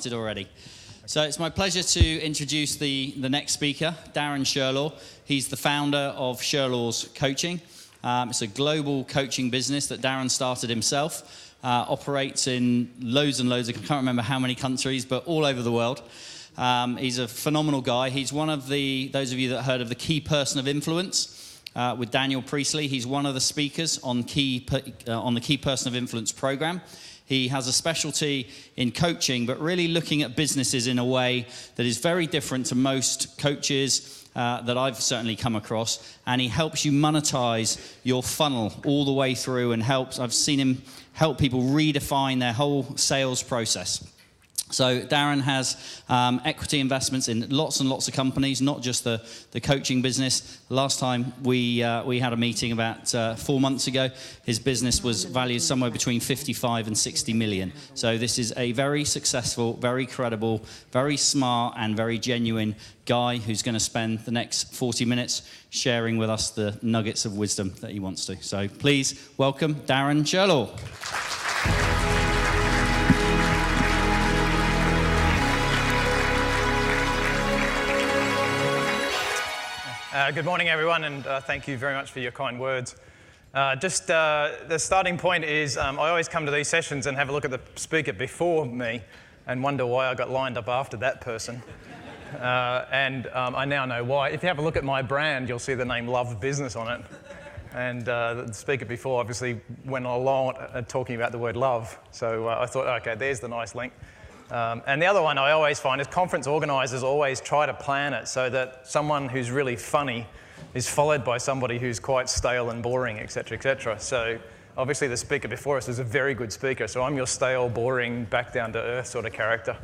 started already. So it's my pleasure to introduce the next speaker, Darren Sherlaw. He's the founder of Sherlaw's Coaching. It's a global coaching business that Darren started himself. Operates in loads and loads of, I can't remember how many countries, but all over the world. He's a phenomenal guy. He's one of those of you that heard of the Key Person of Influence with Daniel Priestley. He's one of the speakers on the Key Person of Influence program. He has a specialty in coaching, but really looking at businesses in a way that is very different to most coaches that I've certainly come across. And he helps you monetize your funnel all the way through and I've seen him help people redefine their whole sales process. So Darren has equity investments in lots and lots of companies, not just the coaching business. Last time we had a meeting about 4 months ago, his business was valued somewhere between 55 and 60 million. So this is a very successful, very credible, very smart and very genuine guy who's going to spend the next 40 minutes sharing with us the nuggets of wisdom that he wants to. So please welcome Darren Sherlaw. Good morning, everyone, and thank you very much for your kind words. The starting point is I always come to these sessions and have a look at the speaker before me and wonder why I got lined up after that person. I now know why. If you have a look at my brand, you'll see the name Love Business on it. And the speaker before obviously went along talking about the word love. So I thought, okay, there's the nice link. And the other one I always find is conference organisers always try to plan it so that someone who's really funny is followed by somebody who's quite stale and boring, etc., etc. So obviously the speaker before us is a very good speaker. So I'm your stale, boring, back down to earth sort of character,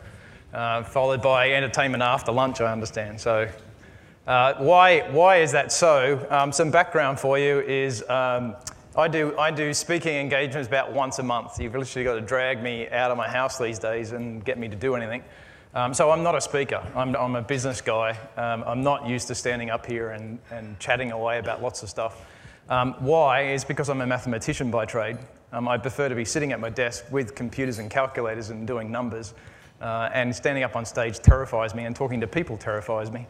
followed by entertainment after lunch, I understand. So why is that so? Some background for you is I do speaking engagements about once a month. You've literally got to drag me out of my house these days and get me to do anything. So I'm not a speaker. I'm a business guy. I'm not used to standing up here and chatting away about lots of stuff. Why is because I'm a mathematician by trade. I prefer to be sitting at my desk with computers and calculators and doing numbers. And standing up on stage terrifies me, and talking to people terrifies me.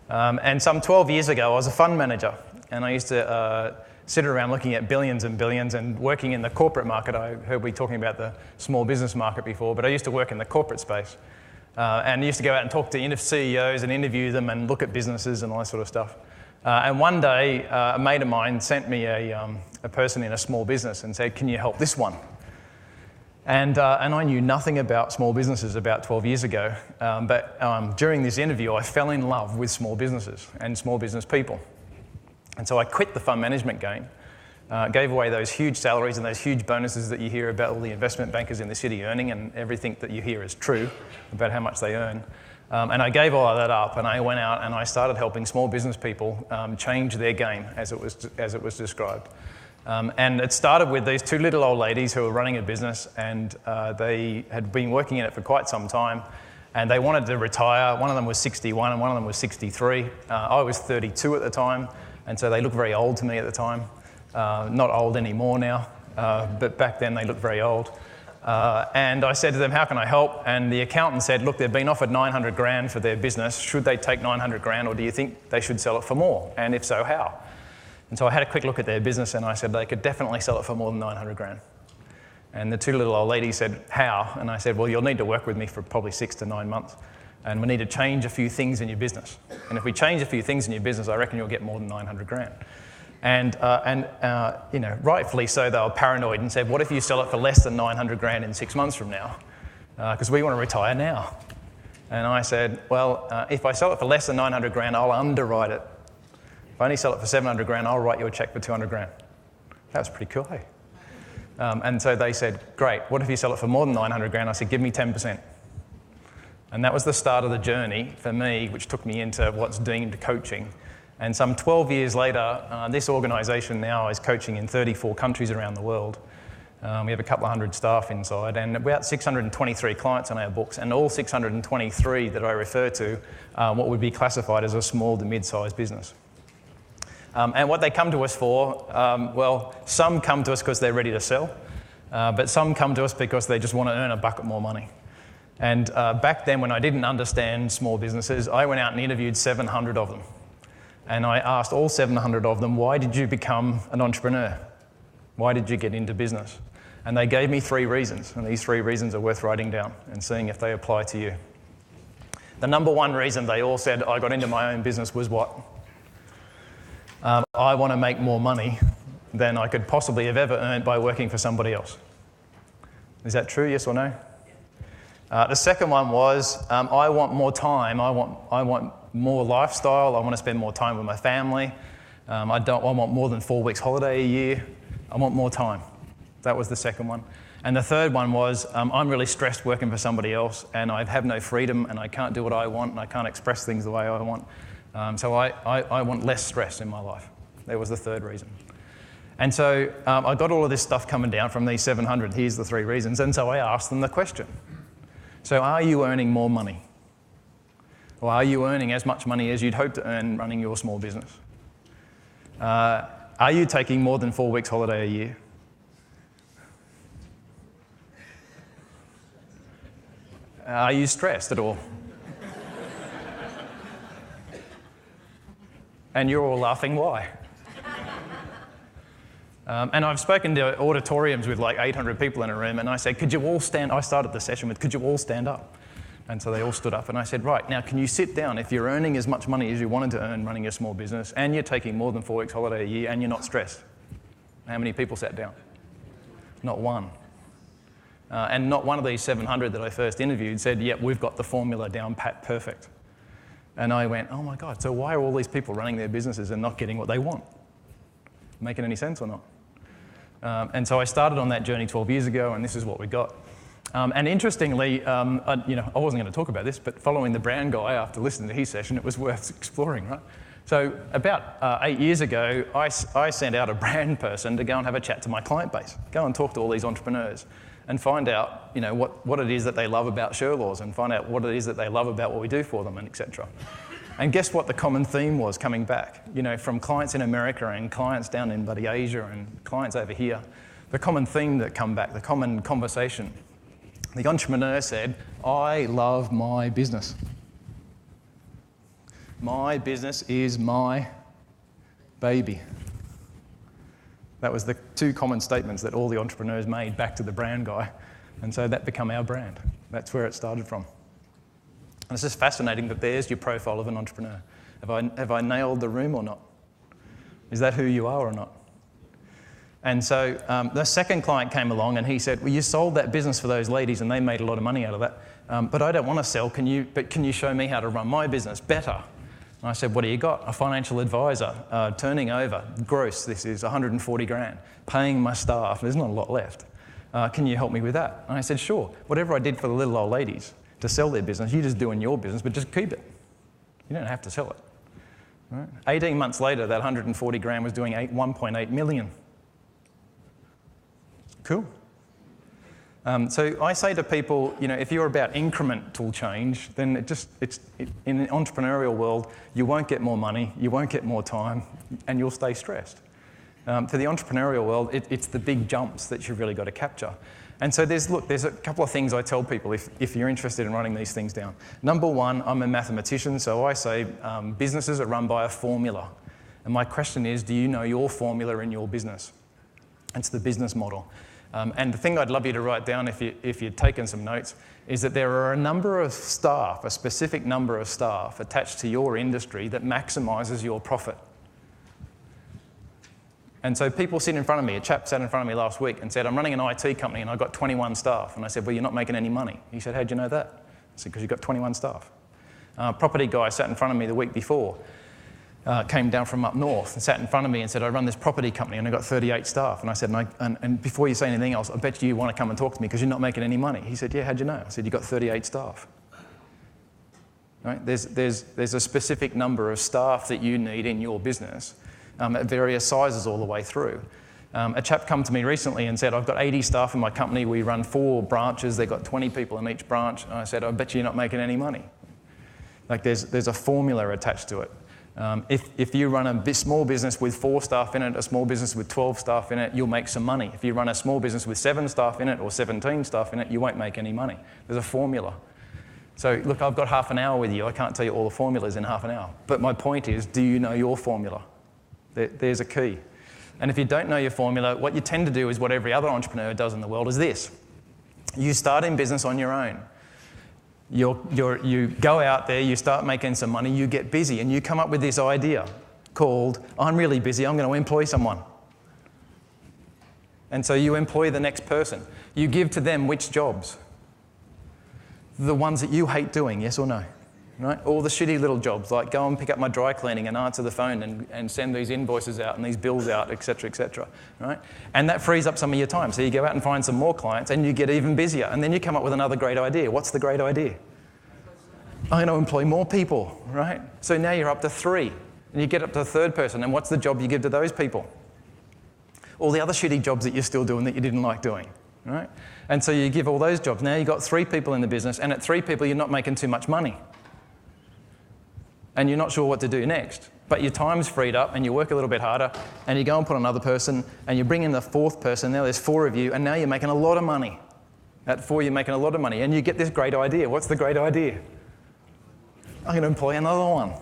And some 12 years ago, I was a fund manager, and I used to sit around looking at billions and billions and working in the corporate market. I heard we talking about the small business market before, but I used to work in the corporate space. And used to go out and talk to CEOs and interview them and look at businesses and all that sort of stuff. And one day, a mate of mine sent me a person in a small business and said, "Can you help this one?" And I knew nothing about small businesses about 12 years ago. But during this interview, I fell in love with small businesses and small business people. And so I quit the fund management game, gave away those huge salaries and those huge bonuses that you hear about all the investment bankers in the city earning, and everything that you hear is true about how much they earn. And I gave all of that up, and I went out and I started helping small business people change their game, as it was described. And it started with these two little old ladies who were running a business, and they had been working in it for quite some time, and they wanted to retire. One of them was 61 and one of them was 63. I was 32 at the time. And so they looked very old to me at the time. Not old anymore now, but back then they looked very old. And I said to them, "How can I help?" And the accountant said, "Look, they've been offered 900 grand for their business. Should they take 900 grand, or do you think they should sell it for more? And if so, how?" And so I had a quick look at their business, and I said they could definitely sell it for more than 900 grand. And the two little old ladies said, "How?" And I said, "Well, you'll need to work with me for probably 6 to 9 months. And we need to change a few things in your business. And if we change a few things in your business, I reckon you'll get more than 900 grand. And rightfully so, they were paranoid and said, "What if you sell it for less than 900 grand in 6 months from now? Because we want to retire now." And I said, "Well, if I sell it for less than 900 grand, I'll underwrite it. If I only sell it for 700 grand, I'll write you a check for 200 grand. That was pretty cool, hey? And so they said, "Great, what if you sell it for more than 900 grand? I said, "Give me 10%. And that was the start of the journey for me, which took me into what's deemed coaching. And some 12 years later, this organisation now is coaching in 34 countries around the world. We have a couple of hundred staff inside and about 623 clients on our books, and all 623 that I refer to what would be classified as a small to mid-sized business. And what they come to us for, well, some come to us because they're ready to sell, but some come to us because they just want to earn a bucket more money. And back then, when I didn't understand small businesses, I went out and interviewed 700 of them. And I asked all 700 of them, why did you become an entrepreneur? Why did you get into business? And they gave me 3 reasons, and these 3 reasons are worth writing down and seeing if they apply to you. The number 1 reason they all said I got into my own business was what? I want to make more money than I could possibly have ever earned by working for somebody else. Is that true, yes or no? The second one was I want more time, I want more lifestyle, I want to spend more time with my family, I want more than 4 weeks holiday a year, I want more time. That was the second one. And the third one was I'm really stressed working for somebody else and I have no freedom and I can't do what I want and I can't express things the way I want. So I want less stress in my life. That was the third reason. And so I got all of this stuff coming down from these 700. Here's the 3 reasons. And so I asked them the question. So are you earning more money? Or are you earning as much money as you'd hope to earn running your small business? Are you taking more than 4 weeks holiday a year? Are you stressed at all? And you're all laughing, why? And I've spoken to auditoriums with like 800 people in a room and I said, could you all stand, I started the session with, could you all stand up? And so they all stood up and I said, right, now can you sit down if you're earning as much money as you wanted to earn running a small business and you're taking more than 4 weeks holiday a year and you're not stressed? How many people sat down? Not one. And not one of these 700 that I first interviewed said, yep, we've got the formula down pat perfect. And I went, oh my God, so why are all these people running their businesses and not getting what they want? Making any sense or not? And so I started on that journey 12 years ago, and this is what we got. And interestingly, I wasn't going to talk about this, but following the Brown guy after listening to his session, it was worth exploring, right? So about 8 years ago, I sent out a brand person to go and have a chat to my client base, go and talk to all these entrepreneurs, and find out, what it is that they love about Sherlaws, and find out what it is that they love about what we do for them, and etc. And guess what the common theme was coming back? From clients in America and clients down in bloody Asia and clients over here, the common theme that come back, the common conversation. The entrepreneur said, I love my business. My business is my baby. That was the 2 common statements that all the entrepreneurs made back to the brand guy. And so that became our brand. That's where it started from. And it's just fascinating that there's your profile of an entrepreneur. Have I nailed the room or not? Is that who you are or not? And so the second client came along and he said, well, you sold that business for those ladies and they made a lot of money out of that. But I don't want to sell. Can you show me how to run my business better? And I said, what do you got? A financial advisor, turning over, gross, this is 140 grand, paying my staff, there's not a lot left. Can you help me with that? And I said, sure. Whatever I did for the little old ladies to sell their business, you just do in your business, but just keep it. You don't have to sell it. Right? 18 months later, that 140 grand was doing 1.8 million. Cool. So I say to people, if you're about incremental change, then in the entrepreneurial world, you won't get more money, you won't get more time, and you'll stay stressed. To the entrepreneurial world, it's the big jumps that you've really got to capture. And so there's a couple of things I tell people if you're interested in running these things down. Number 1, I'm a mathematician, so I say businesses are run by a formula. And my question is, do you know your formula in your business? It's the business model. And the thing I'd love you to write down if you'd taken some notes is that there are a number of staff, a specific number of staff attached to your industry that maximises your profit. And so people sit in front of me, a chap sat in front of me last week and said, I'm running an IT company and I've got 21 staff. And I said, well, you're not making any money. He said, how'd you know that? I said, because you've got 21 staff. Property guy sat in front of me the week before, came down from up north and sat in front of me and said, I run this property company and I've got 38 staff. And I said, and before you say anything else, I bet you want to come and talk to me because you're not making any money. He said, yeah, how'd you know? I said, you've got 38 staff. Right? There's a specific number of staff that you need in your business at various sizes all the way through. A chap come to me recently and said, I've got 80 staff in my company, we run 4 branches, they've got 20 people in each branch. And I said, I bet you're not making any money. Like there's a formula attached to it. If you run a small business with 4 staff in it, a small business with 12 staff in it, you'll make some money. If you run a small business with 7 staff in it or 17 staff in it, you won't make any money. There's a formula. So look, I've got half an hour with you. I can't tell you all the formulas in half an hour. But my point is, do you know your formula? There's a key. And if you don't know your formula, what you tend to do is what every other entrepreneur does in the world is this. You start in business on your own. You go out there, you start making some money, you get busy, and you come up with this idea called, I'm really busy, I'm going to employ someone. And so you employ the next person. You give to them which jobs? The ones that you hate doing, yes or no? Right? All the shitty little jobs, like go and pick up my dry cleaning and answer the phone and send these invoices out and these bills out, etc., right? And that frees up some of your time. So you go out and find some more clients and you get even busier. And then you come up with another great idea. What's the great idea? I'm going to employ more people, right? So now you're up to 3. And you get up to the 3rd person. And what's the job you give to those people? All the other shitty jobs that you're still doing that you didn't like doing, right? And so you give all those jobs. Now you've got 3 people in the business. And at 3 people, you're not making too much money. And you're not sure what to do next. But your time's freed up and you work a little bit harder and you go and put another person and you bring in the 4th person. Now there's 4 of you and now you're making a lot of money. At 4, you're making a lot of money and you get this great idea. What's the great idea? I'm going to employ another one.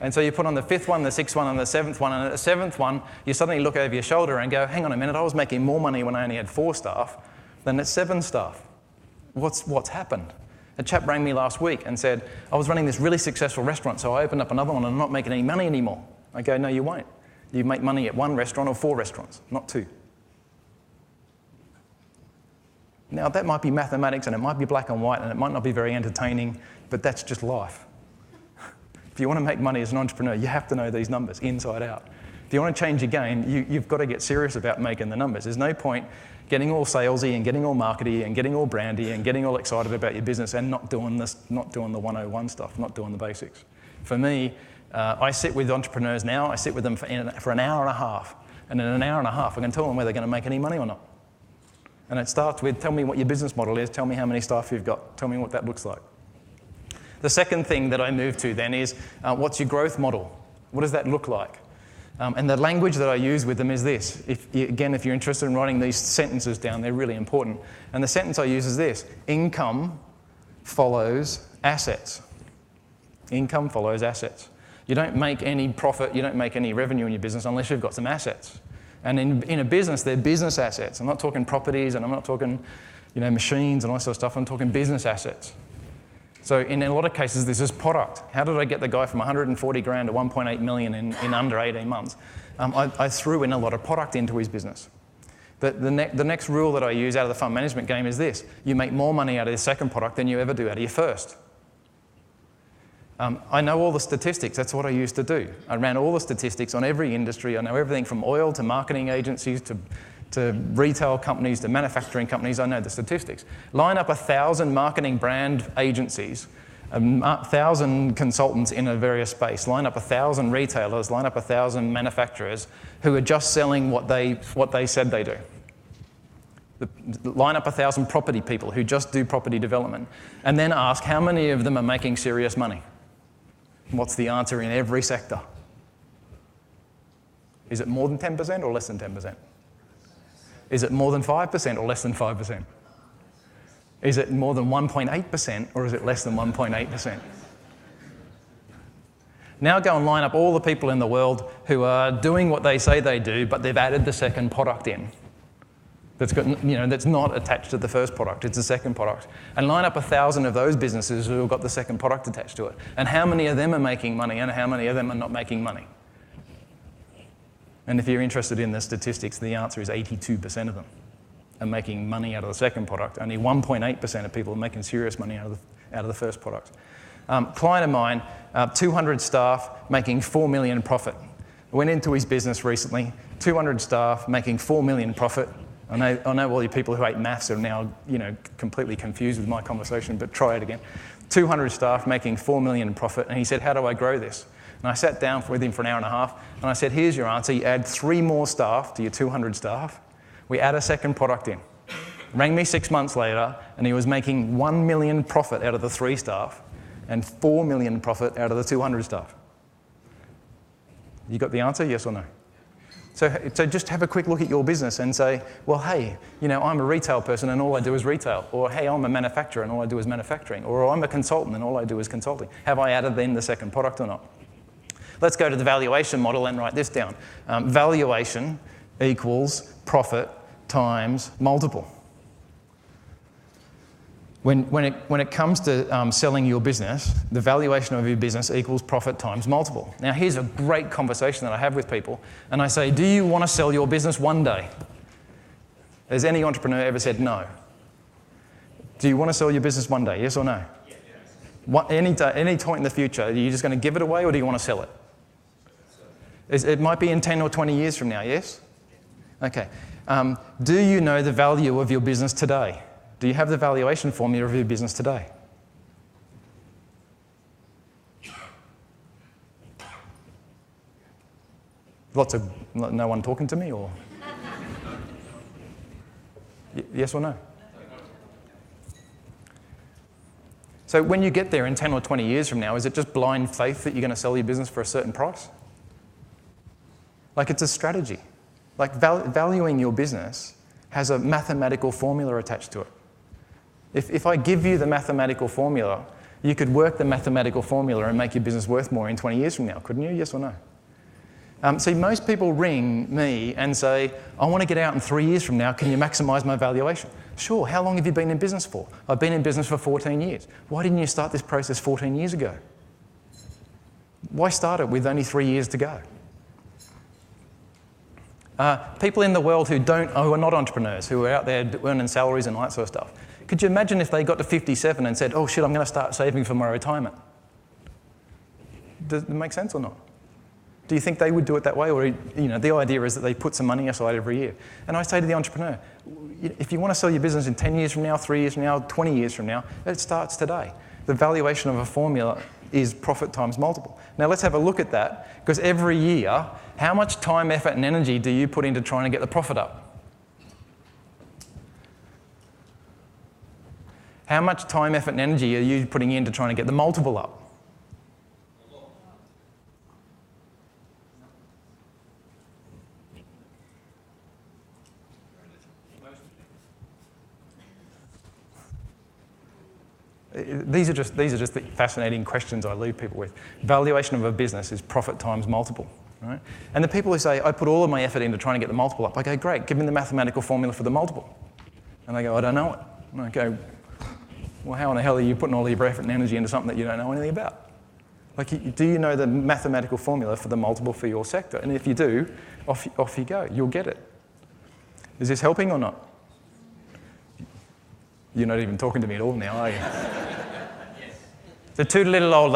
And so you put on the 5th one, the 6th one and the 7th one, and at the 7th one, you suddenly look over your shoulder and go, hang on a minute, I was making more money when I only had 4 staff than at 7 staff. What's happened? A chap rang me last week and said, I was running this really successful restaurant, so I opened up another one and I'm not making any money anymore. I go, no, you won't. You make money at 1 restaurant or 4 restaurants, not 2. Now, that might be mathematics and it might be black and white and it might not be very entertaining, but that's just life. If you want to make money as an entrepreneur, you have to know these numbers inside out. If you want to change your game, you've got to get serious about making the numbers. There's no point getting all salesy and getting all markety and getting all brandy and getting all excited about your business and not doing the 101 stuff, not doing the basics. For me, I sit with entrepreneurs now. I sit with them for an hour and a half. And in an hour and a half, I can tell them whether they're going to make any money or not. And it starts with, tell me what your business model is. Tell me how many staff you've got. Tell me what that looks like. The second thing that I move to then is, what's your growth model? What does that look like? And the language that I use with them is this. If you're interested in writing these sentences down, they're really important. And the sentence I use is this. Income follows assets. Income follows assets. You don't make any profit, you don't make any revenue in your business unless you've got some assets. And in a business, they're business assets. I'm not talking properties and I'm not talking machines and all that sort of stuff. I'm talking business assets. So in a lot of cases, this is product. How did I get the guy from 140 grand to 1.8 million in under 18 months? I threw in a lot of product into his business. The next rule that I use out of the fund management game is this. You make more money out of your second product than you ever do out of your first. I know all the statistics. That's what I used to do. I ran all the statistics on every industry. I know everything from oil to marketing agencies to retail companies, to manufacturing companies. I know the statistics. Line up 1,000 marketing brand agencies, 1,000 consultants in a various space, line up 1,000 retailers, line up 1,000 manufacturers who are just selling what they said they do. Line up 1,000 property people who just do property development, and then ask how many of them are making serious money. What's the answer in every sector? Is it more than 10% or less than 10%? Is it more than 5% or less than 5%? Is it more than 1.8% or is it less than 1.8%? Now go and line up all the people in the world who are doing what they say they do, but they've added the second product in. That's not attached to the first product, it's the second product. And line up 1,000 of those businesses who have got the second product attached to it. And how many of them are making money and how many of them are not making money? And if you're interested in the statistics, the answer is 82% of them are making money out of the second product. Only 1.8% of people are making serious money out of the first product. Client of mine, 200 staff, making 4 million profit. I went into his business recently, 200 staff, making 4 million profit. I know all you people who hate maths are now completely confused with my conversation, but try it again. 200 staff, making 4 million profit. And he said, how do I grow this? And I sat down with him for an hour and a half, and I said, here's your answer. You add 3 more staff to your 200 staff. We add a second product in. Rang me 6 months later, and he was making 1 million profit out of the 3 staff and 4 million profit out of the 200 staff. You got the answer, yes or no? So just have a quick look at your business and say, well, hey, I'm a retail person and all I do is retail. Or, hey, I'm a manufacturer and all I do is manufacturing. Or I'm a consultant and all I do is consulting. Have I added in the second product or not? Let's go to the valuation model and write this down. Valuation equals profit times multiple. When it comes to selling your business, the valuation of your business equals profit times multiple. Now, here's a great conversation that I have with people, and I say, do you want to sell your business one day? Has any entrepreneur ever said no? Do you want to sell your business one day, yes or no? Yes. Any point in the future, are you just going to give it away or do you want to sell it? It might be in 10 or 20 years from now, yes? Okay. Do you know the value of your business today? Do you have the valuation formula of your business today? No one talking to me, or? Yes or no? So when you get there in 10 or 20 years from now, is it just blind faith that you're going to sell your business for a certain price? Like, it's a strategy. Like, valuing your business has a mathematical formula attached to it. If I give you the mathematical formula, you could work the mathematical formula and make your business worth more in 20 years from now, couldn't you? Yes or no? See, most people ring me and say, I want to get out in 3 years from now, can you maximise my valuation? Sure, how long have you been in business for? I've been in business for 14 years. Why didn't you start this process 14 years ago? Why start it with only 3 years to go? People in the world who are not entrepreneurs, who are out there earning salaries and all that sort of stuff, could you imagine if they got to 57 and said, oh shit, I'm going to start saving for my retirement? Does it make sense or not? Do you think they would do it that way? Or, the idea is that they put some money aside every year. And I say to the entrepreneur, if you want to sell your business in 10 years from now, 3 years from now, 20 years from now, it starts today. The valuation of a formula is profit times multiple. Now let's have a look at that, because every year, how much time, effort and energy do you put into trying to get the profit up? How much time, effort and energy are you putting into trying to get the multiple up? These are just the fascinating questions I leave people with. Valuation of a business is profit times multiple. Right? And the people who say, I put all of my effort into trying to get the multiple up, I go, great, give me the mathematical formula for the multiple. And they go, I don't know it. And I go, well, how in the hell are you putting all your effort and energy into something that you don't know anything about? Like, do you know the mathematical formula for the multiple for your sector? And if you do, off you go. You'll get it. Is this helping or not? You're not even talking to me at all now, are you? The two little old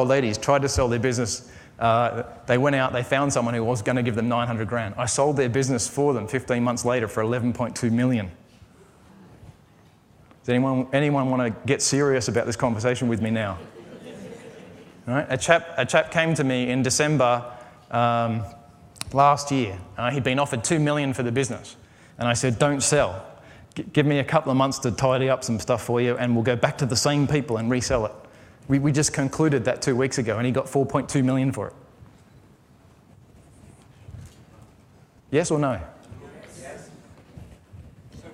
ladies tried to sell their business. They went out, they found someone who was going to give them 900 grand. I sold their business for them 15 months later for 11.2 million. Does anyone want to get serious about this conversation with me now? Right? A chap came to me in December last year. He'd been offered 2 million for the business. And I said, don't sell. Give me a couple of months to tidy up some stuff for you and we'll go back to the same people and resell it. We just concluded that 2 weeks ago and he got 4.2 million for it. Yes or no? Yes. So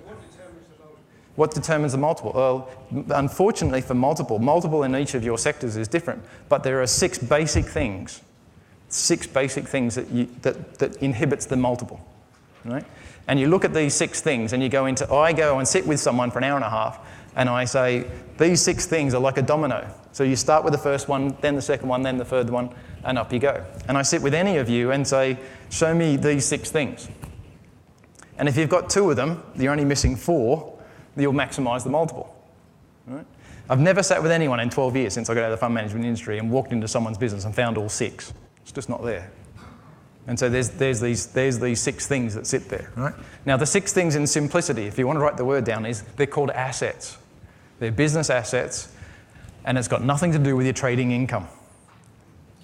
what determines the multiple? Well, unfortunately for multiple in each of your sectors is different, but there are 6 basic things that inhibits the multiple, right? And you look at these 6 things and I go and sit with someone for an hour and a half and I say, these 6 things are like a domino. So you start with the first one, then the second one, then the third one, and up you go. And I sit with any of you and say, show me these 6 things. And if you've got 2 of them, you're only missing 4, you'll maximise the multiple. Right? I've never sat with anyone in 12 years since I got out of the fund management industry and walked into someone's business and found all 6. It's just not there. And so there's these 6 things that sit there, right? Now the 6 things in simplicity, if you want to write the word down, they're called assets. They're business assets, and it's got nothing to do with your trading income,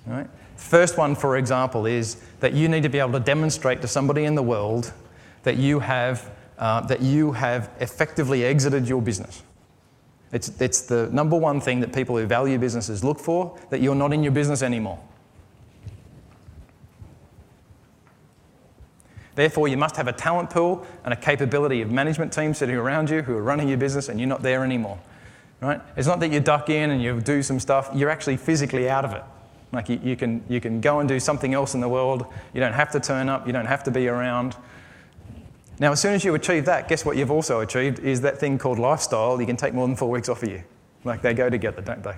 right? First one, for example, is that you need to be able to demonstrate to somebody in the world that you have effectively exited your business. It's the number one thing that people who value businesses look for, that you're not in your business anymore. Therefore, you must have a talent pool and a capability of management team sitting around you who are running your business and you're not there anymore. Right? It's not that you duck in and you do some stuff, you're actually physically out of it. Like you can go and do something else in the world, you don't have to turn up, you don't have to be around. Now, as soon as you achieve that, guess what you've also achieved is that thing called lifestyle. You can take more than 4 weeks off a year. Like they go together, don't they?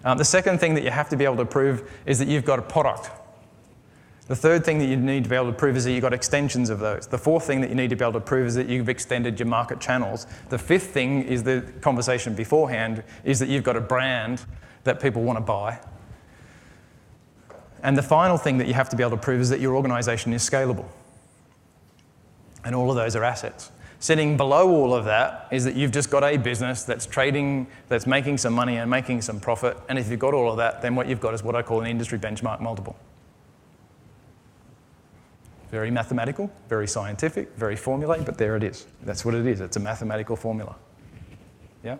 The second thing that you have to be able to prove is that you've got a product. The third thing that you need to be able to prove is that you've got extensions of those. The fourth thing that you need to be able to prove is that you've extended your market channels. The fifth thing is the conversation beforehand, is that you've got a brand that people want to buy. And the final thing that you have to be able to prove is that your organisation is scalable. And all of those are assets. Sitting below all of that is that you've just got a business that's trading, that's making some money and making some profit. And if you've got all of that, then what you've got is what I call an industry benchmark multiple. Very mathematical, very scientific, very formulaic, but there it is. That's what it is. It's a mathematical formula. Yeah?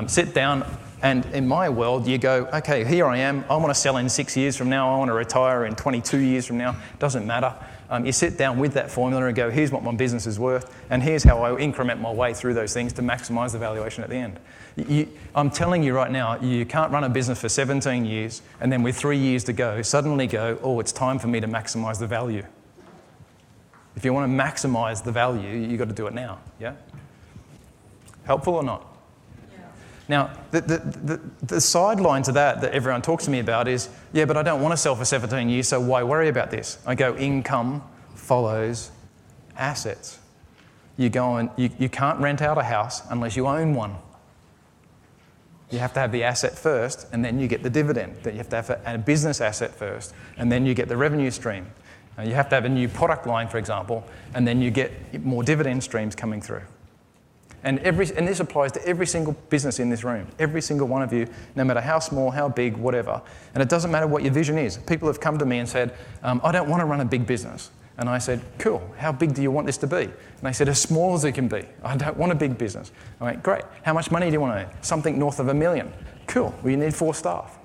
Sit down, and in my world, you go, okay, here I am. I want to sell in 6 years from now. I want to retire in 22 years from now. Doesn't matter. You sit down with that formula and go, here's what my business is worth, and here's how I increment my way through those things to maximise the valuation at the end. I'm telling you right now, you can't run a business for 17 years and then with 3 years to go, suddenly go, oh, it's time for me to maximise the value. If you want to maximise the value, you've got to do it now, yeah? Helpful or not? Yeah. Now, the sideline to that everyone talks to me about is, yeah, but I don't want to sell for 17 years, so why worry about this? I go, income follows assets. You go and you can't rent out a house unless you own one. You have to have the asset first, and then you get the dividend. Then you have to have a business asset first, and then you get the revenue stream. You have to have a new product line, for example, and then you get more dividend streams coming through. And this applies to every single business in this room, every single one of you, no matter how small, how big, whatever. And it doesn't matter what your vision is. People have come to me and said, I don't want to run a big business. And I said, cool, how big do you want this to be? And they said, as small as it can be. I don't want a big business. I went, great. How much money do you want to earn? Something north of $1 million. Cool, well, you need 4 staff.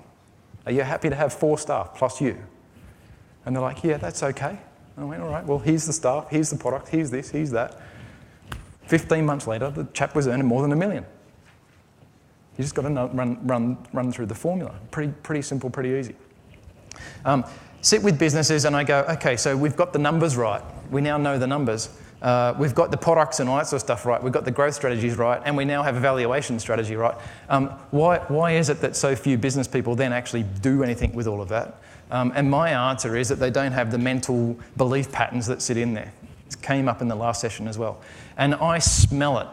Are you happy to have 4 staff plus you? And they're like, yeah, that's okay. And I went, all right, well, here's the staff, here's the product, here's this, here's that. 15 months later, the chap was earning more than $1 million. You just got to run through the formula. Pretty simple, pretty easy. Sit with businesses and I go, okay, so we've got the numbers right. We now know the numbers. We've got the products and all that sort of stuff right. We've got the growth strategies right, and we now have a valuation strategy right. Why is it that so few business people then actually do anything with all of that? And my answer is that they don't have the mental belief patterns that sit in there. It came up in the last session as well. And I smell it.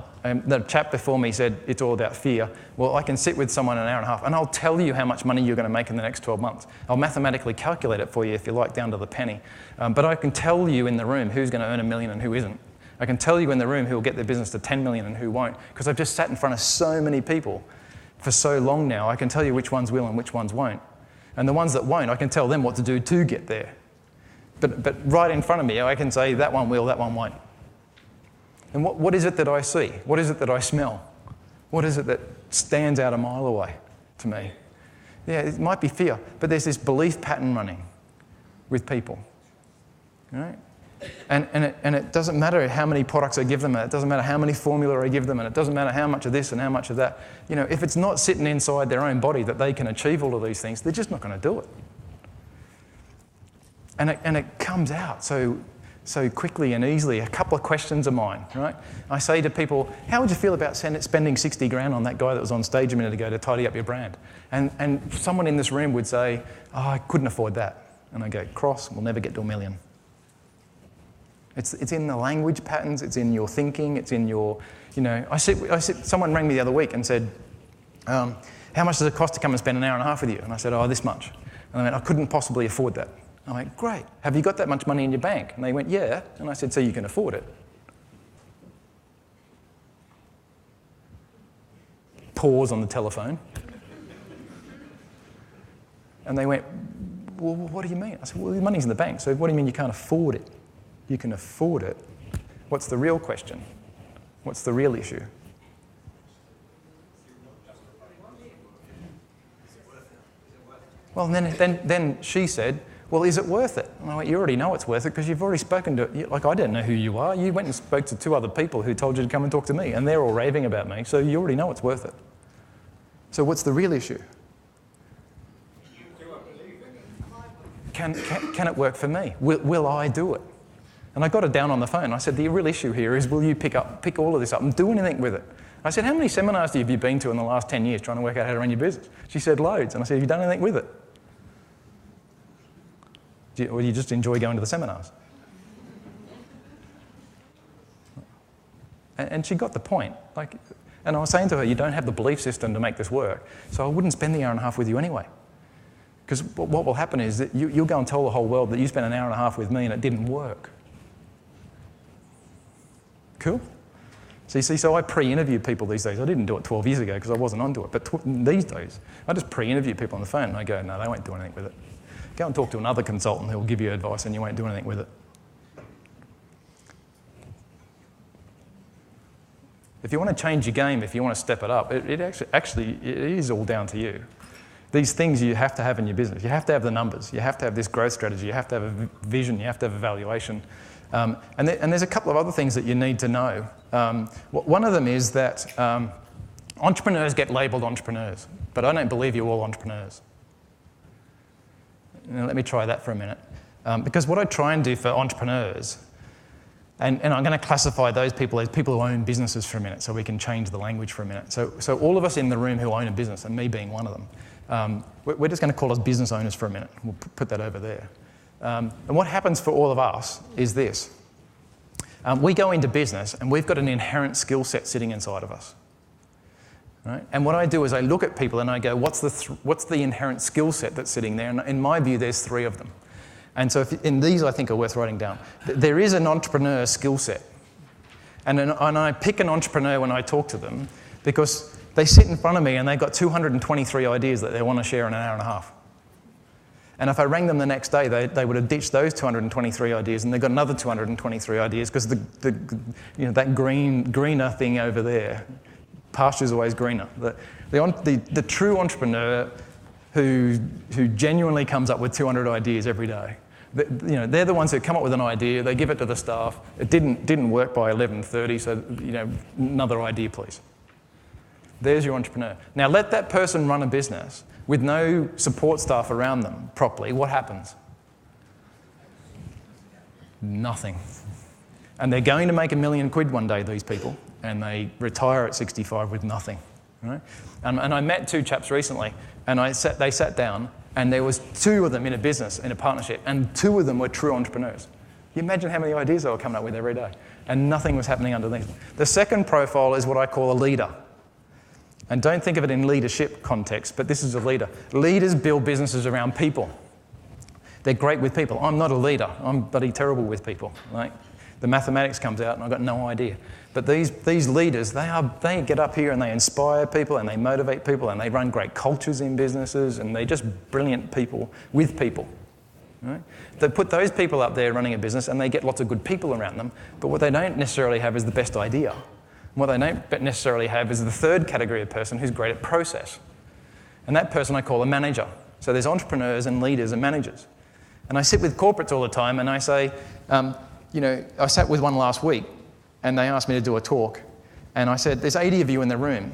The chap before me said it's all about fear. Well, I can sit with someone an hour and a half and I'll tell you how much money you're going to make in the next 12 months. I'll mathematically calculate it for you if you like, down to the penny. But I can tell you in the room who's going to earn $1 million and who isn't. I can tell you in the room who will get their business to 10 million and who won't, because I've just sat in front of so many people for so long now. I can tell you which ones will and which ones won't. And the ones that won't, I can tell them what to do to get there. But right in front of me, I can say that one will, that one won't. And what is it that I see? What is it that I smell? What is it that stands out a mile away to me? Yeah, it might be fear, but there's this belief pattern running with people. Right? And it doesn't matter how many products I give them, and it doesn't matter how many formula I give them, and it doesn't matter how much of this and how much of that. You know, if it's not sitting inside their own body that they can achieve all of these things, they're just not going to do it. And it comes out so quickly and easily. A couple of questions of mine, right? I say to people, how would you feel about spending 60 grand on that guy that was on stage a minute ago to tidy up your brand? And someone in this room would say, oh, I couldn't afford that. And I go, cross, we'll never get to $1 million. It's in the language patterns, it's in your thinking, it's in your, you know, someone rang me the other week and said, how much does it cost to come and spend an hour and a half with you? And I said, oh, this much. And I went, I couldn't possibly afford that. I went, great. Have you got that much money in your bank? And they went, yeah. And I said, so you can afford it. Pause on the telephone. And they went, well, what do you mean? I said, well, the money's in the bank, so what do you mean you can't afford it? You can afford it. What's the real question? What's the real issue? Well, then she said, well, is it worth it? And I went, you already know it's worth it because you've already spoken to, like, I didn't know who you are. You went and spoke to 2 other people who told you to come and talk to me, and they're all raving about me, so you already know it's worth it. So what's the real issue? Can it work for me? Will I do it? And I got her down on the phone. I said, the real issue here is, will you pick all of this up and do anything with it? I said, how many seminars have you been to in the last 10 years trying to work out how to run your business? She said, loads. And I said, have you done anything with it? Or do you just enjoy going to the seminars? And she got the point. And I was saying to her, you don't have the belief system to make this work, so I wouldn't spend the hour and a half with you anyway. Because what will happen is that you'll go and tell the whole world that you spent an hour and a half with me and it didn't work. Cool? So you see, so I pre-interview people these days. I didn't do it 12 years ago because I wasn't onto it, but these days, I just pre-interview people on the phone and I go, no, they won't do anything with it. Go and talk to another consultant who will give you advice and you won't do anything with it. If you want to change your game, if you want to step it up, it is all down to you. These things you have to have in your business. You have to have the numbers. You have to have this growth strategy. You have to have a vision. You have to have evaluation. And there's a couple of other things that you need to know. One of them is that entrepreneurs get labelled entrepreneurs, but I don't believe you're all entrepreneurs. Now, let me try that for a minute. Because what I try and do for entrepreneurs, and I'm going to classify those people as people who own businesses for a minute so we can change the language for a minute. So all of us in the room who own a business, and me being one of them, we're just going to call us business owners for a minute. We'll put that over there. And what happens for all of us is this. We go into business and we've got an inherent skill set sitting inside of us. Right? And what I do is I look at people and I go, what's the inherent skill set that's sitting there? And in my view, there's 3 of them. And so in these, I think, are worth writing down. There is an entrepreneur skill set. And I pick an entrepreneur when I talk to them because they sit in front of me and they've got 223 ideas that they want to share in an hour and a half. And if I rang them the next day, they would have ditched those 223 ideas and they've got another 223 ideas because that greener thing over there, pasture's always greener. The true entrepreneur who genuinely comes up with 200 ideas every day, they're the ones who come up with an idea, they give it to the staff, it didn't work by 11:30, so another idea please. There's your entrepreneur. Now let that person run a business with no support staff around them properly. What happens? Nothing. And they're going to make £1 million one day, these people, and they retire at 65 with nothing. Right? And I met 2 chaps recently, and they sat down, and there was 2 of them in a business, in a partnership, and 2 of them were true entrepreneurs. You imagine how many ideas they were coming up with every day, and nothing was happening underneath. The second profile is what I call a leader. And don't think of it in leadership context, but this is a leader. Leaders build businesses around people. They're great with people. I'm not a leader. I'm bloody terrible with people. Right? The mathematics comes out and I've got no idea. But these leaders, they get up here and they inspire people and they motivate people and they run great cultures in businesses and they're just brilliant people with people. Right? They put those people up there running a business and they get lots of good people around them, but what they don't necessarily have is the best idea. What they don't necessarily have is the third category of person who's great at process. And that person I call a manager. So there's entrepreneurs and leaders and managers. And I sit with corporates all the time and I say, I sat with one last week and they asked me to do a talk. And I said, there's 80 of you in the room.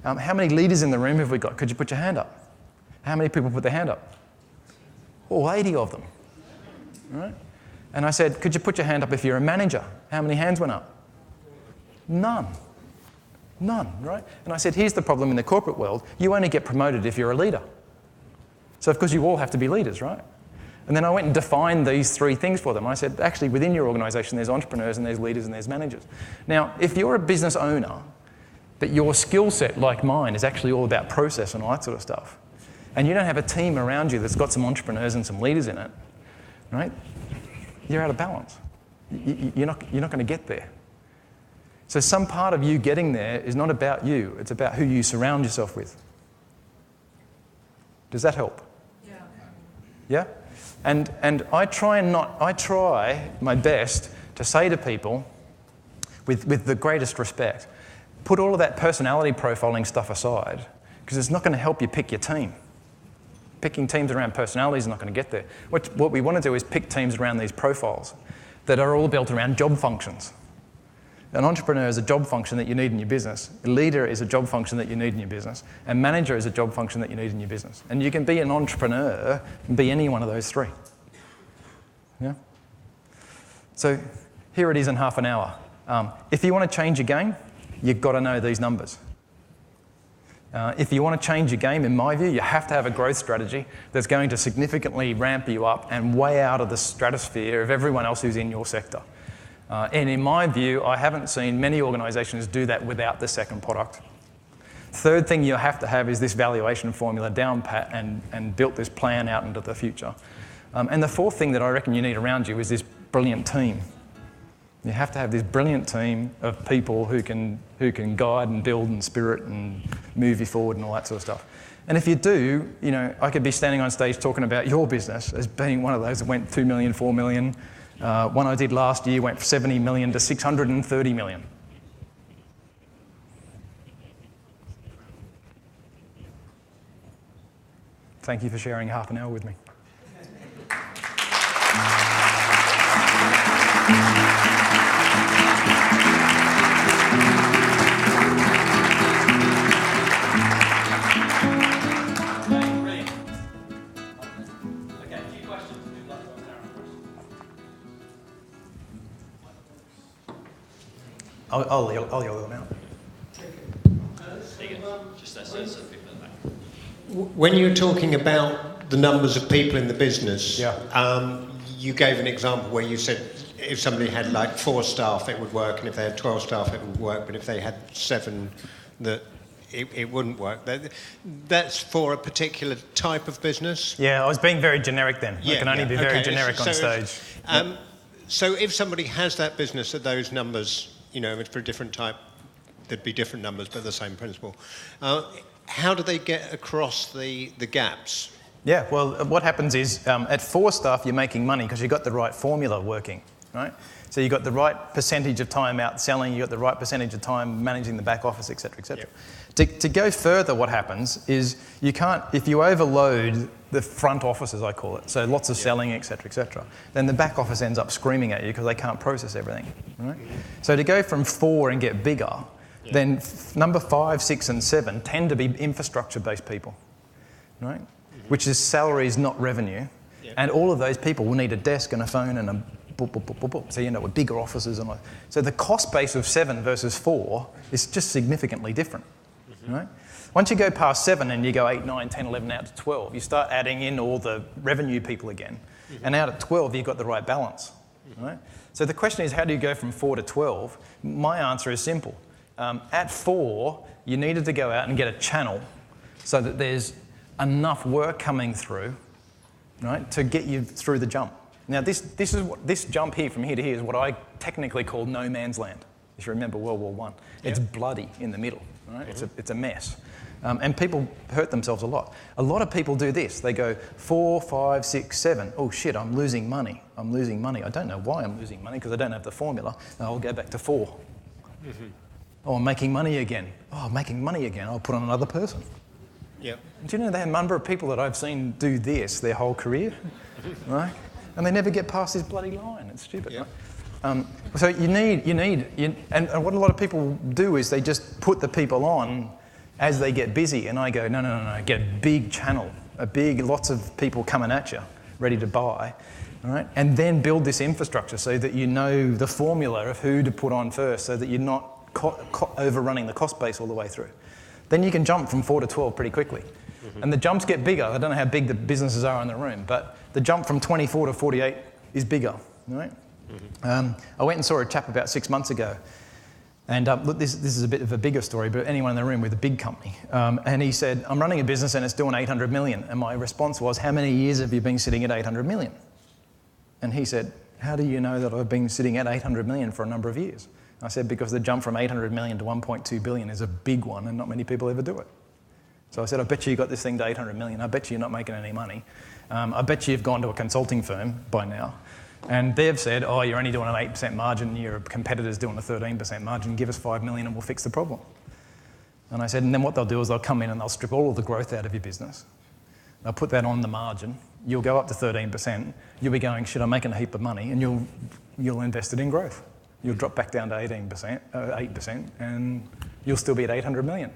How many leaders in the room have we got? Could you put your hand up? How many people put their hand up? All 80 of them. Right? And I said, could you put your hand up if you're a manager? How many hands went up? None, right? And I said, here's the problem in the corporate world. You only get promoted if you're a leader. So of course you all have to be leaders, right? And then I went and defined these 3 things for them. I said, actually within your organisation there's entrepreneurs and there's leaders and there's managers. Now, if you're a business owner, but your skill set, like mine, is actually all about process and all that sort of stuff, and you don't have a team around you that's got some entrepreneurs and some leaders in it, right? You're out of balance. You're not going to get there. So some part of you getting there is not about you, it's about who you surround yourself with. Does that help? Yeah? And I try my best to say to people, with the greatest respect, put all of that personality profiling stuff aside, because it's not going to help you pick your team. Picking teams around personalities is not going to get there. What we want to do is pick teams around these profiles that are all built around job functions. An entrepreneur is a job function that you need in your business. A leader is a job function that you need in your business. A manager is a job function that you need in your business. And you can be an entrepreneur and be any one of those three. Yeah? So here it is in half an hour. If you want to change your game, you've got to know these numbers. If you want to change your game, in my view, you have to have a growth strategy that's going to significantly ramp you up and way out of the stratosphere of everyone else who's in your sector. And in my view, I haven't seen many organisations do that without the second product. Third thing you have to have is this valuation formula down pat and built this plan out into the future. And the fourth thing that I reckon you need around you is this brilliant team. You have to have this brilliant team of people who can guide and build and spirit and move you forward and all that sort of stuff. And if you do, I could be standing on stage talking about your business as being one of those that went 2 million, 4 million. One I did last year went from 70 million to 630 million. Thank you for sharing half an hour with me. I'll yell them out. When you're talking about the numbers of people in the business, yeah. You gave an example where you said if somebody had like 4 staff, it would work, and if they had 12 staff, it would work, but if they had 7, that it wouldn't work. That's for a particular type of business? Yeah, I was being very generic then. I can only be very generic on stage. So if somebody has that business at those numbers, if it's for a different type, there'd be different numbers, but the same principle. How do they get across the gaps? Yeah, well, what happens is at 4 staff, you're making money because you've got the right formula working, right? So you've got the right percentage of time out selling, you've got the right percentage of time managing the back office, et cetera, et cetera. Yep. To go further, what happens is you can't, if you overload the front office, as I call it, so lots of selling, et cetera, then the back office ends up screaming at you because they can't process everything, right? So to go from 4 and get bigger, then number 5, 6, and 7 tend to be infrastructure-based people, right? Which is salaries, not revenue. And all of those people will need a desk and a phone and a boop, boop, boop, boop, boop. So you end up with bigger offices. So the cost base of 7 versus 4 is just significantly different, right? Once you go past 7 and you go 8, 9, 10, 11 out to 12, you start adding in all the revenue people again. And out at 12, you've got the right balance, right? So the question is, how do you go from 4 to 12? My answer is simple. At 4, you needed to go out and get a channel so that there's enough work coming through, right, to get you through the jump. Now, this jump here from here to here is what I technically call no man's land. If you remember World War I, it's bloody in the middle, right? It's a mess, and people hurt themselves a lot. A lot of people do this. They go 4, 5, 6, 7. Oh shit! I'm losing money. I'm losing money. I don't know why I'm losing money because I don't have the formula. I'll go back to 4. Oh, I'm making money again. Oh, I'm making money again. I'll put on another person. Yep. Do you know the number of people that I've seen do this their whole career, right? And they never get past this bloody line. It's stupid, right? So you need, and what a lot of people do is they just put the people on as they get busy. And I go, no, get a big channel, lots of people coming at you, ready to buy, all right? And then build this infrastructure so that you know the formula of who to put on first, so that you're not overrunning the cost base all the way through. Then you can jump from 4 to 12 pretty quickly. And the jumps get bigger. I don't know how big the businesses are in the room, but the jump from 24 to 48 is bigger, right? I went and saw a chap about 6 months ago. And look, this is a bit of a bigger story, but anyone in the room with a big company. And he said, I'm running a business and it's doing 800 million. And my response was, how many years have you been sitting at 800 million? And he said, how do you know that I've been sitting at 800 million for a number of years? I said, because the jump from 800 million to 1.2 billion is a big one and not many people ever do it. So I said, I bet you got this thing to 800 million. I bet you're not making any money. I bet you've gone to a consulting firm by now. And they've said, oh, you're only doing an 8% margin, your competitor's doing a 13% margin, give us 5 million and we'll fix the problem. And I said, and then what they'll do is they'll come in and they'll strip all of the growth out of your business. I'll put that on the margin. You'll go up to 13%. You'll be going, shit, I'm making a heap of money, and you'll invest it in growth. You'll drop back down to 8%, and you'll still be at 800 million.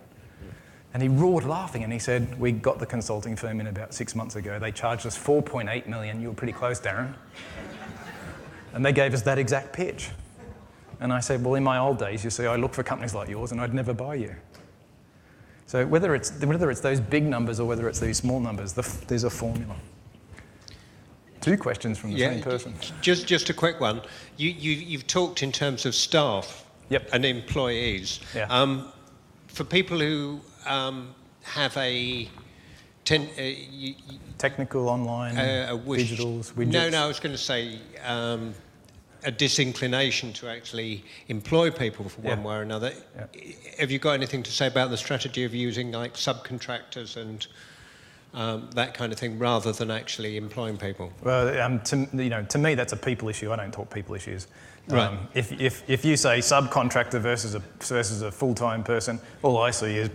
And he roared laughing, and he said, we got the consulting firm in about 6 months ago. They charged us 4.8 million. You were pretty close, Darren. And they gave us that exact pitch. And I said, well, in my old days, you see, I looked for companies like yours, and I'd never buy you. So whether it's those big numbers or whether it's these small numbers, there's a formula. 2 questions from the same person. Just a quick one. You've talked in terms of staff and employees. Yeah. For people who have a technical, online, digitals, widgets. No, I was going to say a disinclination to actually employ people for one way or another. Yeah. Have you got anything to say about the strategy of using like subcontractors and that kind of thing, rather than actually employing people? Well, to me, that's a people issue. I don't talk people issues. Right. If you say subcontractor versus a full-time person, all I see is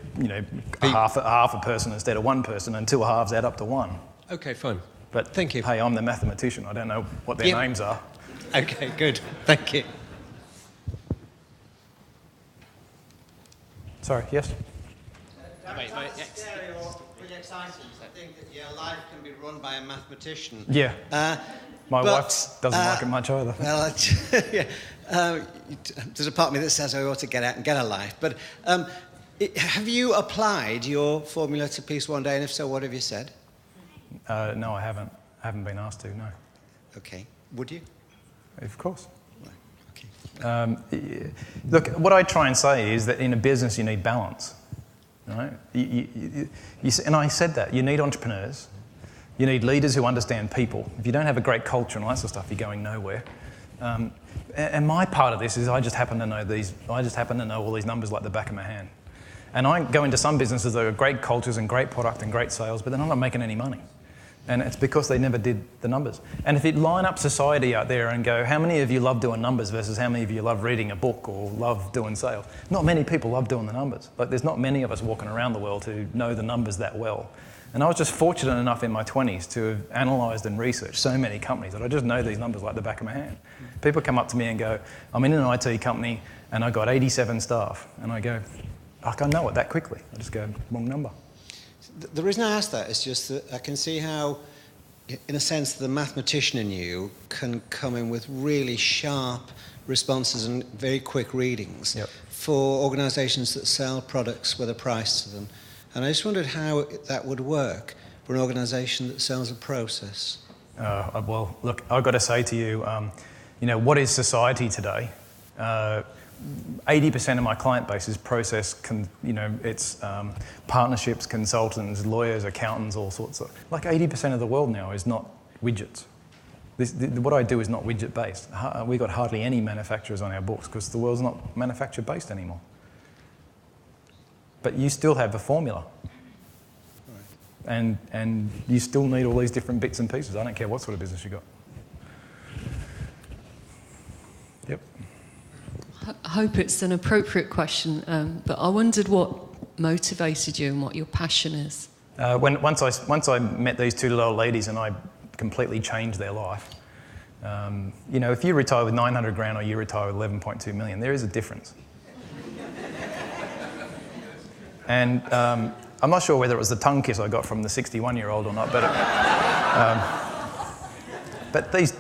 half a person instead of one person, and 2 halves add up to 1. Okay, fine. But thank you. Hey, I'm the mathematician. I don't know what their names are. Okay, good. Thank you. Sorry. Yes. Really exciting. I think that your life can be run by a mathematician. Yeah. My wife doesn't like it much either. Well, there's a part of me that says I ought to get out and get a life. But have you applied your formula to Peace One Day, and if so, what have you said? No, I haven't. I haven't been asked to, no. Okay. Would you? Of course. Right. Okay. Look, what I try and say is that in a business you need balance. Right? And I said that. You need entrepreneurs. You need leaders who understand people. If you don't have a great culture and all that sort of stuff, you're going nowhere. And my part of this is I just happen to know all these numbers like the back of my hand. And I go into some businesses that have great cultures and great product and great sales, but they're not making any money. And it's because they never did the numbers. And if you line up society out there and go, how many of you love doing numbers versus how many of you love reading a book or love doing sales? Not many people love doing the numbers. Like, there's not many of us walking around the world who know the numbers that well. And I was just fortunate enough in my 20s to have analysed and researched so many companies that I just know these numbers like the back of my hand. People come up to me and go, I'm in an IT company and I got 87 staff. And I go, I know it that quickly. I just go, wrong number. The reason I ask that is just that I can see how, in a sense, the mathematician in you can come in with really sharp responses and very quick readings for organisations that sell products with a price to them. And I just wondered how that would work for an organisation that sells a process. Well, look, I've got to say to you, what is society today? 80% of my client base is process, it's partnerships, consultants, lawyers, accountants, all sorts of... Like 80% of the world now is not widgets. What I do is not widget-based. We've got hardly any manufacturers on our books because the world's not manufacturer-based anymore. But you still have a formula. Right. And you still need all these different bits and pieces. I don't care what sort of business you got. Yep. I hope it's an appropriate question, but I wondered what motivated you and what your passion is. Once I met these 2 little old ladies and I completely changed their life, if you retire with 900 grand or you retire with 11.2 million, there is a difference. And I'm not sure whether it was the tongue kiss I got from the 61-year-old or not, but these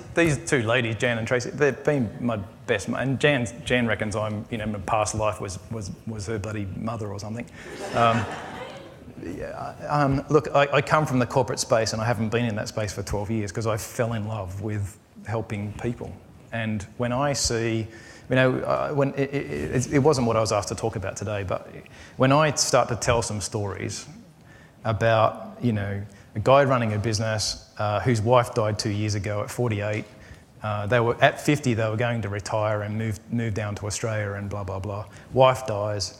2 ladies, Jan and Tracy, they've been my best. And Jan reckons my past life was her bloody mother or something. Look, I come from the corporate space and I haven't been in that space for 12 years because I fell in love with helping people. And when I see, when it wasn't what I was asked to talk about today, but when I start to tell some stories about, a guy running a business whose wife died 2 years ago at 48. They were at 50. They were going to retire and move down to Australia and blah blah blah. Wife dies.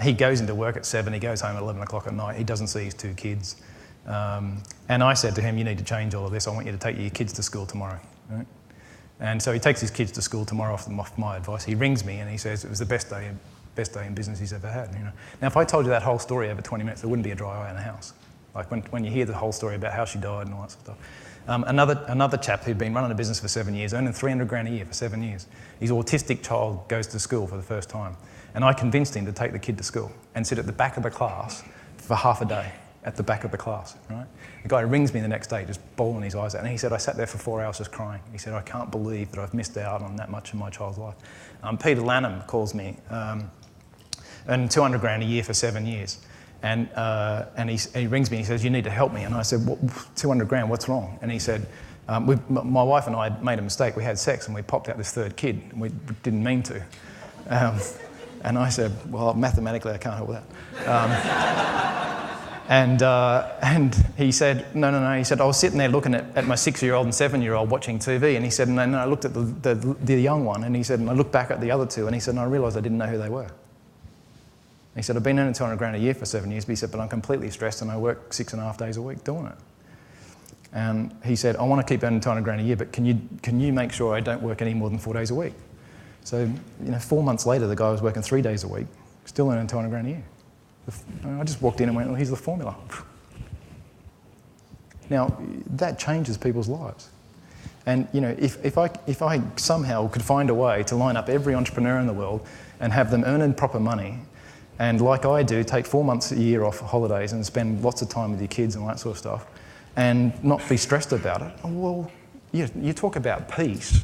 He goes into work at 7. He goes home at 11 o'clock at night. He doesn't see his 2 kids. And I said to him, "You need to change all of this. I want you to take your kids to school tomorrow." Right? And so he takes his kids to school tomorrow off my advice. He rings me and he says it was the best day in business he's ever had. Now, if I told you that whole story over 20 minutes, there wouldn't be a dry eye in the house. Like when you hear the whole story about how she died and all that sort of stuff. Another chap who'd been running a business for 7 years, earning 300 grand a year for 7 years. His autistic child goes to school for the first time. And I convinced him to take the kid to school and sit at the back of the class for half a day, at the back of the class, right? The guy rings me the next day, just bawling his eyes out. And he said, I sat there for 4 hours just crying. He said, I can't believe that I've missed out on that much in my child's life. Peter Lanham calls me, earning 200 grand a year for 7 years. And he rings me and he says, you need to help me. And I said, 200 grand, what's wrong? And he said, my wife and I had made a mistake. We had sex and we popped out this third kid. And we didn't mean to. And I said, well, mathematically I can't help with that. And he said, no. He said, I was sitting there looking at my 6-year-old and 7-year-old watching TV. And he said, and I looked at the young one. And he said, and I looked back at the other two. And he said, and I realised I didn't know who they were. He said, I've been earning 200 grand a year for 7 years, but he said, but I'm completely stressed and I work 6.5 days a week doing it. And he said, I want to keep earning 200 grand a year, but can you make sure I don't work any more than 4 days a week? So, 4 months later, the guy was working 3 days a week, still earning 200 grand a year. I just walked in and went, well, here's the formula. Now, that changes people's lives. And, if I somehow could find a way to line up every entrepreneur in the world and have them earning proper money, and like I do, take 4 months a year off holidays and spend lots of time with your kids and all that sort of stuff, and not be stressed about it, well, you talk about peace.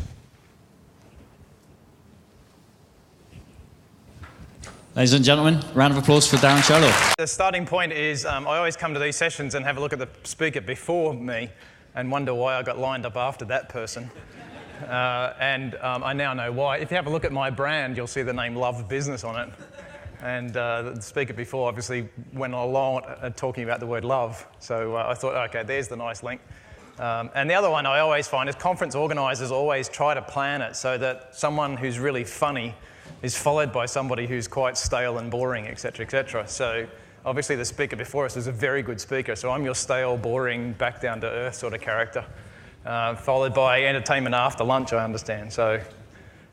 Ladies and gentlemen, round of applause for Darren Sherlock. The starting point is I always come to these sessions and have a look at the speaker before me and wonder why I got lined up after that person. I now know why. If you have a look at my brand, you'll see the name Love Business on it. And the speaker before obviously went along talking about the word love. So I thought, okay, there's the nice link. And the other one I always find is conference organisers always try to plan it so that someone who's really funny is followed by somebody who's quite stale and boring, etc., etc. So obviously the speaker before us is a very good speaker. So I'm your stale, boring, back down to earth sort of character, followed by entertainment after lunch, I understand. So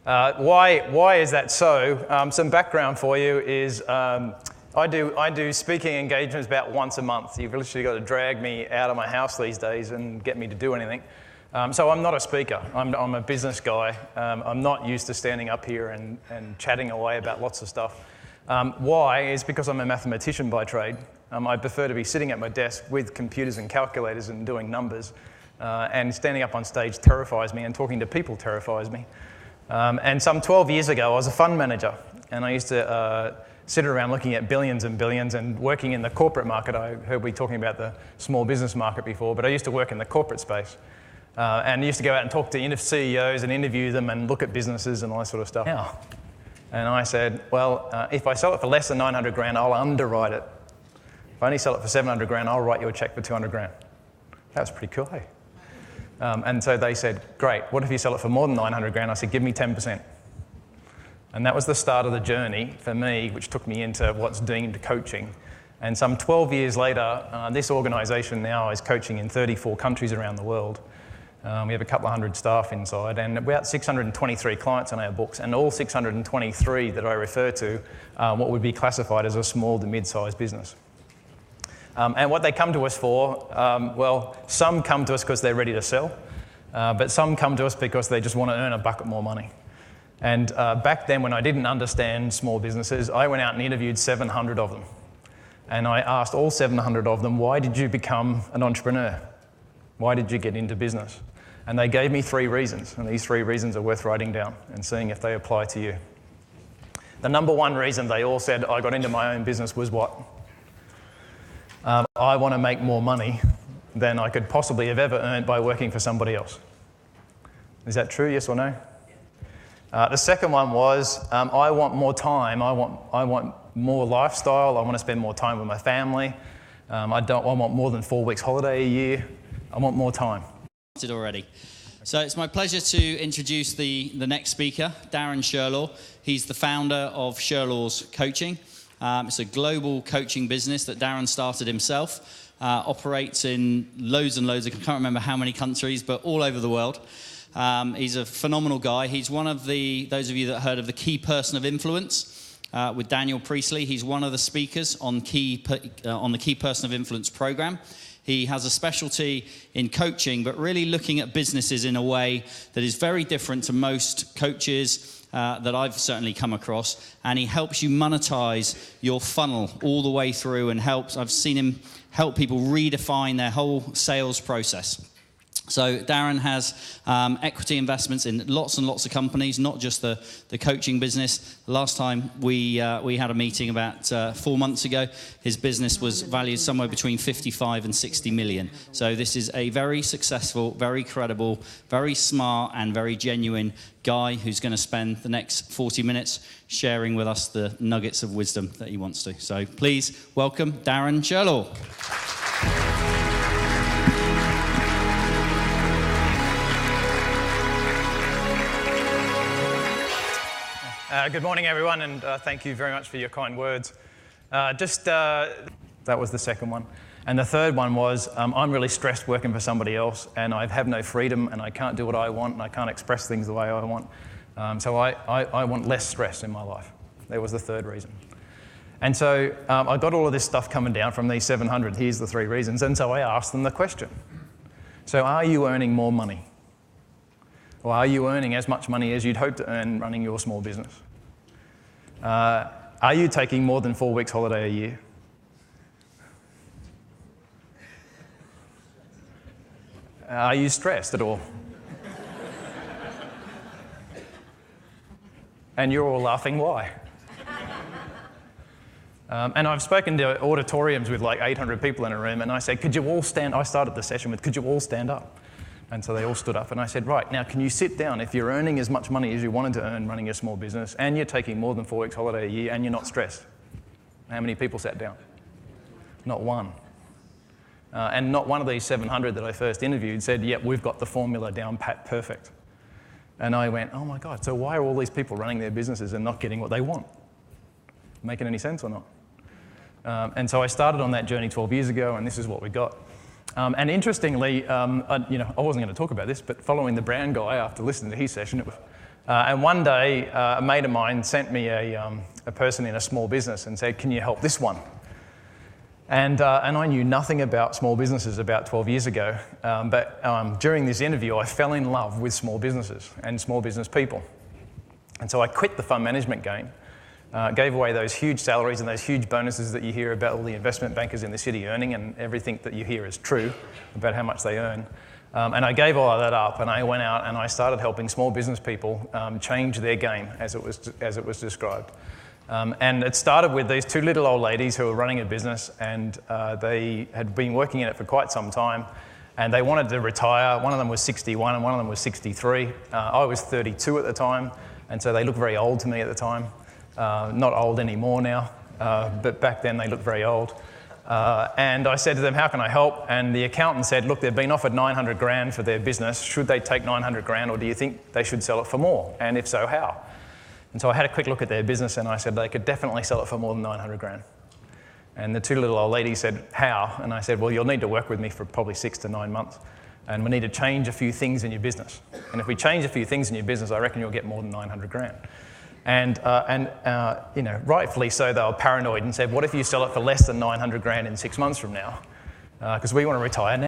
why is that so? Some background for you is I do speaking engagements about once a month. You've literally got to drag me out of my house these days and get me to do anything. So I'm not a speaker. I'm a business guy. I'm not used to standing up here and chatting away about lots of stuff. Why is because I'm a mathematician by trade. I prefer to be sitting at my desk with computers and calculators and doing numbers. And standing up on stage terrifies me, and talking to people terrifies me. And some 12 years ago, I was a fund manager, and I used to sit around looking at billions and billions and working in the corporate market. I heard we talking about the small business market before, but I used to work in the corporate space. And I used to go out and talk to CEOs and interview them and look at businesses and all that sort of stuff. Now, and I said, well, if I sell it for less than 900 grand, I'll underwrite it. If I only sell it for 700 grand, I'll write you a check for 200 grand. That was pretty cool, hey? And so they said, great, what if you sell it for more than 900 grand? I said, give me 10%. And that was the start of the journey for me, which took me into what's deemed coaching. And some 12 years later, this organisation now is coaching in 34 countries around the world. We have a couple of hundred staff inside and about 623 clients on our books, and all 623 that I refer to what would be classified as a small to mid-sized business. And what they come to us for, well, some come to us because they're ready to sell, but some come to us because they just want to earn a bucket more money. And back then, when I didn't understand small businesses, I went out and interviewed 700 of them. And I asked all 700 of them, why did you become an entrepreneur? Why did you get into business? And they gave me 3 reasons, and these 3 reasons are worth writing down and seeing if they apply to you. The number 1 reason they all said I got into my own business was what? I want to make more money than I could possibly have ever earned by working for somebody else. Is that true, yes or no? The second one was I want more time, I want more lifestyle, I want to spend more time with my family, I want more than 4 weeks holiday a year, I want more time. Already. So it's my pleasure to introduce the next speaker, Darren Sherlock. He's the founder of Sherlock's Coaching. It's a global coaching business that Darren started himself, operates in loads and loads of, I can't remember how many countries, but all over the world. He's a phenomenal guy. He's one of those of you that heard of the key person of influence. with Daniel Priestley. He's one of the speakers on the Key Person of Influence program. He has a specialty in coaching, but really looking at businesses in a way that is very different to most coaches that I've certainly come across. And he helps you monetize your funnel all the way through, and I've seen him help people redefine their whole sales process. So Darren has equity investments in lots and lots of companies, not just the coaching business. Last time we had a meeting about 4 months ago, his business was valued somewhere between 55 and 60 million. So this is a very successful, very credible, very smart and very genuine guy who's going to spend the next 40 minutes sharing with us the nuggets of wisdom that he wants to. So please welcome Darren Sherlaw. Good morning, everyone, and thank you very much for your kind words. That was the second one. And the third one was, I'm really stressed working for somebody else, and I have no freedom, and I can't do what I want, and I can't express things the way I want. So I want less stress in my life. That was the third reason. And so I got all of this stuff coming down from these 700. Here's the 3 reasons. And so I asked them the question. So are you earning more money? Or are you earning as much money as you'd hope to earn running your small business? Are you taking more than 4 weeks holiday a year? Are you stressed at all? And you're all laughing, why? And I've spoken to auditoriums with like 800 people in a room, and I said, could you all stand? I started the session with, could you all stand up? And so they all stood up, and I said, right, now can you sit down if you're earning as much money as you wanted to earn running your small business, and you're taking more than 4 weeks holiday a year, and you're not stressed? How many people sat down? Not one. And not one of these 700 that I first interviewed said, yep, we've got the formula down pat perfect. And I went, oh my God, so why are all these people running their businesses and not getting what they want? Making any sense or not? And so I started on that journey 12 years ago, and this is what we got. And interestingly, I wasn't going to talk about this, but following the Brown guy after listening to his session, and one day a mate of mine sent me a person in a small business and said, can you help this one? And I knew nothing about small businesses about 12 years ago, but during this interview I fell in love with small businesses and small business people. And so I quit the fund management game. Gave away those huge salaries and those huge bonuses that you hear about all the investment bankers in the city earning, and everything that you hear is true about how much they earn. And I gave all of that up, and I went out and I started helping small business people change their game, as it was described. And it started with these 2 little old ladies who were running a business, and they had been working in it for quite some time, and they wanted to retire. One of them was 61 and one of them was 63. I was 32 at the time, and so they looked very old to me at the time. Not old anymore now, but back then they looked very old. And I said to them, how can I help? And the accountant said, look, they've been offered 900 grand for their business. Should they take 900 grand, or do you think they should sell it for more? And if so, how? And so I had a quick look at their business, and I said they could definitely sell it for more than 900 grand. And the 2 little old ladies said, how? And I said, well, you'll need to work with me for probably 6 to 9 months. And we need to change a few things in your business. And if we change a few things in your business, I reckon you'll get more than 900 grand. And rightfully so, they were paranoid and said, what if you sell it for less than 900 grand in 6 months from now? Because we want to retire now.